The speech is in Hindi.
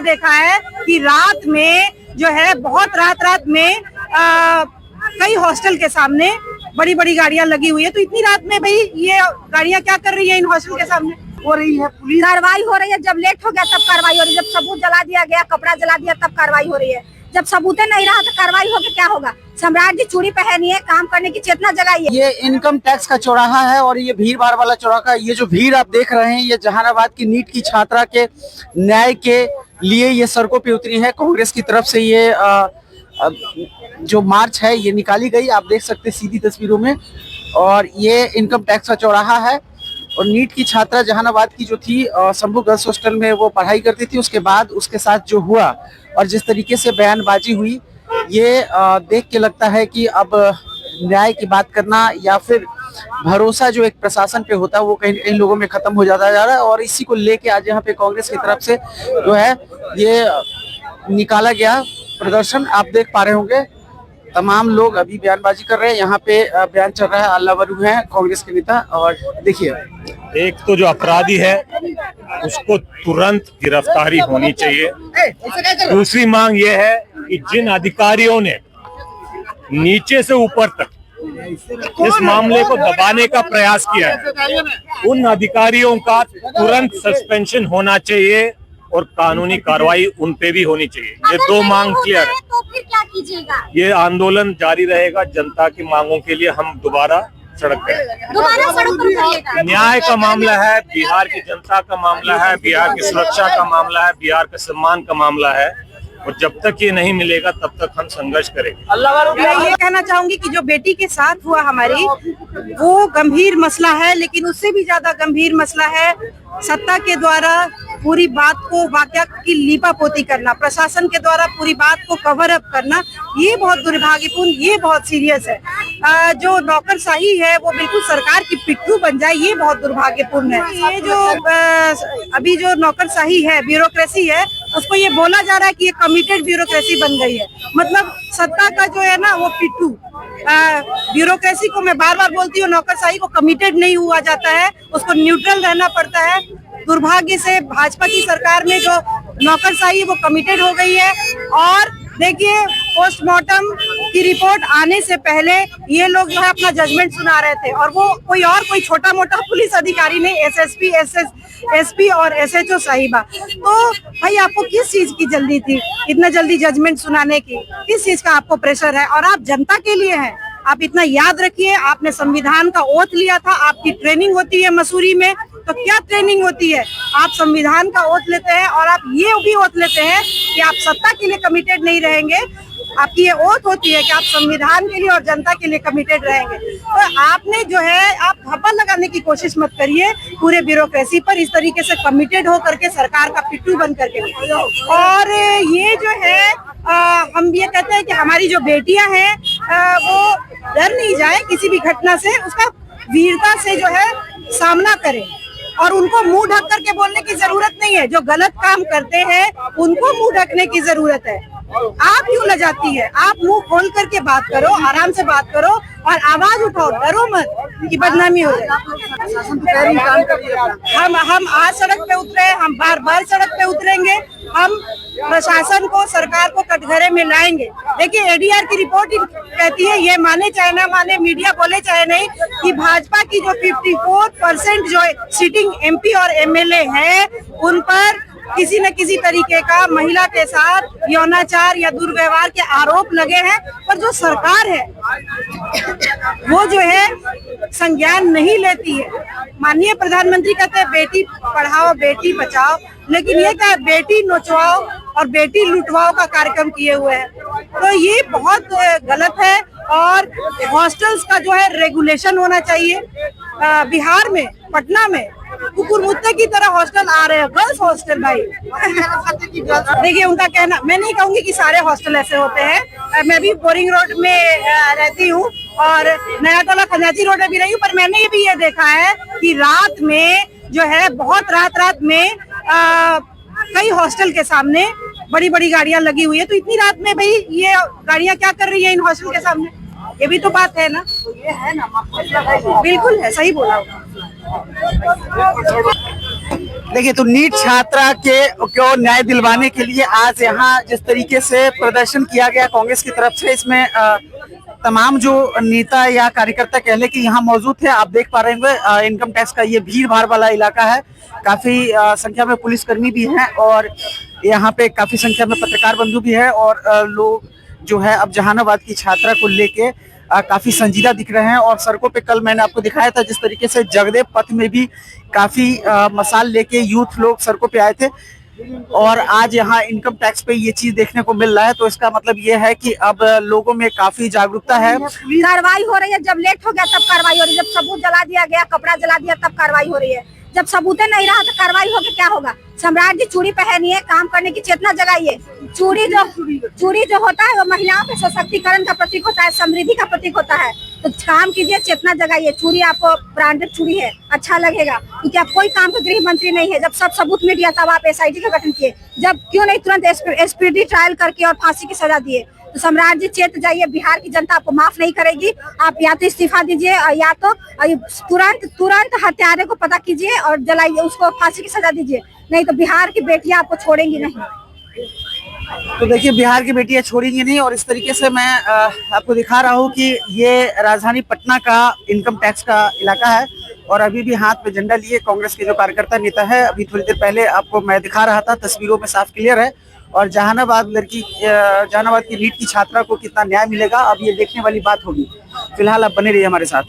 देखा है कि रात में जो है बहुत रात में कई हॉस्टल के सामने बड़ी बड़ी गाड़ियां लगी हुई है। तो इतनी रात में भाई ये गाड़ियां क्या कर रही है इन हॉस्टल के सामने? हो रही है, पुलिस कार्रवाई हो रही है। जब लेट हो गया तब कार्रवाई हो रही है, जब सबूत जला दिया गया, कपड़ा जला दिया तब कार्रवाई हो रही है। जब सबूत नहीं रहा तो कार्रवाई होगी, क्या होगा? सम्राट जी चूड़ी पहनी है, काम करने की चेतना जगाई है। ये इनकम टैक्स का चौराहा है और ये भीड़ भाड़ वाला चौराहा। ये जो भीड़ आप देख रहे हैं, ये जहानाबाद की नीट की छात्रा के न्याय के लिए ये सड़कों पे उतरी है। कांग्रेस की तरफ से ये जो मार्च है ये निकाली गई, आप देख सकते हैं सीधी तस्वीरों में। और ये इनकम टैक्स का चौराहा है और नीट की छात्रा जहानाबाद की जो थी शंभू गर्ल्स हॉस्टल में वो पढ़ाई करती थी। उसके बाद उसके साथ जो हुआ और जिस तरीके से बयानबाजी हुई, ये देख के लगता है कि अब न्याय की बात करना या फिर भरोसा जो एक प्रशासन पे होता है वो कहीं कहीं लोगों में खत्म हो जाता जा रहा है। और इसी को लेके आज यहाँ पे कांग्रेस की तरफ से जो है ये निकाला गया प्रदर्शन। आप देख पा रहे होंगे तमाम लोग अभी बयानबाजी कर रहे हैं। यहाँ पे बयान चल रहा है, अल्लाह वरू है कांग्रेस के नेता। और देखिए, एक तो जो अपराधी है उसको तुरंत गिरफ्तारी होनी चाहिए। दूसरी मांग ये है कि जिन अधिकारियों ने नीचे से ऊपर तक इस मामले को दबाने का प्रयास किया है, उन अधिकारियों का तुरंत सस्पेंशन होना चाहिए और कानूनी कार्रवाई उन पे भी होनी चाहिए। ये दो मांग क्लियर है। तो फिर क्या कीजिएगा? ये आंदोलन जारी रहेगा। जनता की मांगों के लिए हम दोबारा सड़क पे दोबारा सड़क पर उतरिएगा। न्याय का मामला है, बिहार की जनता का मामला है, बिहार की सुरक्षा का मामला है, बिहार के सम्मान का मामला है। और जब तक ये नहीं मिलेगा तब तक हम संघर्ष करेंगे। मैं ये कहना चाहूंगी कि जो बेटी के साथ हुआ हमारी, वो गंभीर मसला है, लेकिन उससे भी ज्यादा गंभीर मसला है सत्ता के द्वारा पूरी बात को वाकया की लीपापोती करना, प्रशासन के द्वारा पूरी बात को कवर अप करना। ये बहुत दुर्भाग्यपूर्ण, ये बहुत सीरियस है। जो नौकरशाही है वो बिल्कुल सरकार की पिट्ठू बन जाए, ये बहुत दुर्भाग्यपूर्ण है। ये जो अभी जो नौकरशाही है, ब्यूरोक्रेसी है, उसको ये बोला जा रहा है कि ये कमिटेड ब्यूरोक्रेसी बन गई है। मतलब सत्ता का जो है ना वो पिट्ठू। ब्यूरोक्रेसी को मैं बार बार बोलती हूँ, नौकरशाही को कमिटेड नहीं हुआ जाता है, उसको न्यूट्रल रहना पड़ता है। दुर्भाग्य से भाजपा की सरकार में जो नौकरशाही वो कमिटेड हो गई है। और देखिए, पोस्टमार्टम की रिपोर्ट आने से पहले ये लोग जो है अपना जजमेंट सुना रहे थे, और वो कोई छोटा मोटा पुलिस अधिकारी नहीं, एसपी और एसएचओ साहिबा। तो भाई आपको किस चीज की जल्दी थी इतना जल्दी जजमेंट सुनाने की? किस चीज का आपको प्रेशर है? और आप जनता के लिए हैं। आप इतना याद रखिए, आपने संविधान का ओथ लिया था। आपकी ट्रेनिंग होती है मसूरी में, तो क्या ट्रेनिंग होती है? आप संविधान का ओथ लेते हैं और आप ये भी ओथ लेते हैं कि आप सत्ता के लिए कमिटेड नहीं रहेंगे। आपकी ये ओथ होती है कि आप संविधान के लिए और जनता के लिए कमिटेड रहेंगे। तो आपने जो है, आप धब्बा लगाने की कोशिश मत करिए पूरे ब्यूरोक्रेसी पर, इस तरीके से कमिटेड हो करके, सरकार का पिट्ठू बन करके। और ये जो है हम ये कहते हैं कि हमारी जो बेटियां हैं वो डर नहीं जाए किसी भी घटना से, उसका वीरता से जो है सामना करें। और उनको मुंह ढक करके बोलने की जरूरत नहीं है। जो गलत काम करते हैं उनको मुंह ढकने की जरूरत है। आप क्यों लजाती है? आप मुंह खोल करके बात करो, आराम से बात करो और आवाज उठाओ, डरो मत कि बदनामी हो जाए। हम आज सड़क पे उतरे, हम बार बार सड़क पे उतरेंगे। हम प्रशासन को, सरकार को कटघरे में लाएंगे। देखिए, एडीआर की रिपोर्ट कहती है, ये माने चाहे ना माने, मीडिया बोले चाहे नहीं, कि भाजपा की जो 54% जो सिटिंग एमपी और एमएलए है, उन पर किसी न किसी तरीके का महिला के साथ यौनाचार या दुर्व्यवहार के आरोप लगे हैं। पर जो सरकार है वो जो है संज्ञान नहीं लेती है। माननीय प्रधानमंत्री कहते हैं बेटी पढ़ाओ बेटी बचाओ, लेकिन ये क्या है, बेटी नोचवाओ और बेटी लुटवाओ का कार्यक्रम किए हुए हैं। तो ये बहुत गलत है। और हॉस्टल्स का जो है रेगुलेशन होना चाहिए। बिहार में, पटना में कुकुर मुत्ते की तरह हॉस्टल आ रहे हैं, गर्ल्स हॉस्टल। भाई देखिए, उनका कहना, मैं नहीं कहूंगी कि सारे हॉस्टल ऐसे होते हैं। मैं भी बोरिंग रोड में रहती हूँ और नया टोला खंजाची रोड में भी रही हूँ, पर मैंने भी ये देखा है कि रात में जो है बहुत रात में कई हॉस्टल के सामने बड़ी बड़ी गाड़ियां लगी हुई है। तो इतनी रात में भाई ये गाड़ियां क्या कर रही है इन हॉस्टल के सामने? ये भी तो बात है ना। ये है ना, बिल्कुल है, सही बोला। देखिए, तो नीट छात्रा को न्याय दिलवाने के लिए आज यहाँ जिस तरीके से प्रदर्शन किया गया कांग्रेस की तरफ से, इसमें तमाम जो नेता या कार्यकर्ता कह ले कि यहाँ मौजूद थे। आप देख पा रहे होंगे इनकम टैक्स का ये भीड़ भाड़ वाला इलाका है, काफी संख्या में पुलिसकर्मी भी हैं और यहाँ पे काफी संख्या में पत्रकार बंधु भी है और लोग जो है अब जहानाबाद की छात्रा को लेके काफी संजीदा दिख रहे हैं। और सड़कों पे कल मैंने आपको दिखाया था जिस तरीके से जगदेव पथ में भी काफी मसाल लेके यूथ लोग सड़कों पे आए थे और आज यहाँ इनकम टैक्स पे ये चीज देखने को मिल रहा है। तो इसका मतलब ये है कि अब लोगों में काफी जागरूकता है। कार्रवाई हो रही है, जब लेट हो गया तब कार्रवाई हो रही है, जब सबूत जला दिया गया, कपड़ा जला दिया तब कार्रवाई हो रही है। जब सबूत नहीं रहा तो कार्रवाई होगी, क्या होगा? सम्राट जी चूड़ी पहनिए, काम करने की चेतना जगाइए। चूड़ी जो होता है वो महिलाओं के सशक्तिकरण का प्रतीक होता है, समृद्धि का प्रतीक होता है। तो काम कीजिए, चेतना जगाइए। चूड़ी आपको ब्रांडेड चूड़ी है, अच्छा लगेगा, क्योंकि आप कोई काम के गृह मंत्री नहीं है। जब सब सबूत मिल गया तब आप SIT का गठन किए, जब क्यों नहीं तुरंत स्पीडी ट्रायल करके और फांसी की सजा दिए? तो सम्राट जी चेत जाइए, बिहार की जनता आपको माफ नहीं करेगी। आप या तो इस्तीफा दीजिए और या तो तुरंत हत्यारे को पता कीजिए और जलाइए, उसको फांसी की सजा दीजिए, नहीं तो बिहार की बेटियां आपको छोड़ेंगी नहीं। तो देखिए, बिहार की बेटियां छोड़ेंगी नहीं। और इस तरीके से मैं आपको दिखा रहा हूँ कि ये राजधानी पटना का इनकम टैक्स का इलाका है और अभी भी हाथ में झंडा लिए कांग्रेस के जो कार्यकर्ता नेता है, अभी थोड़ी देर पहले आपको मैं दिखा रहा था, तस्वीरों में साफ क्लियर है। और जहानाबाद की नीट की छात्रा को कितना न्याय मिलेगा अब ये देखने वाली बात होगी। फिलहाल आप बने रहिए हमारे साथ।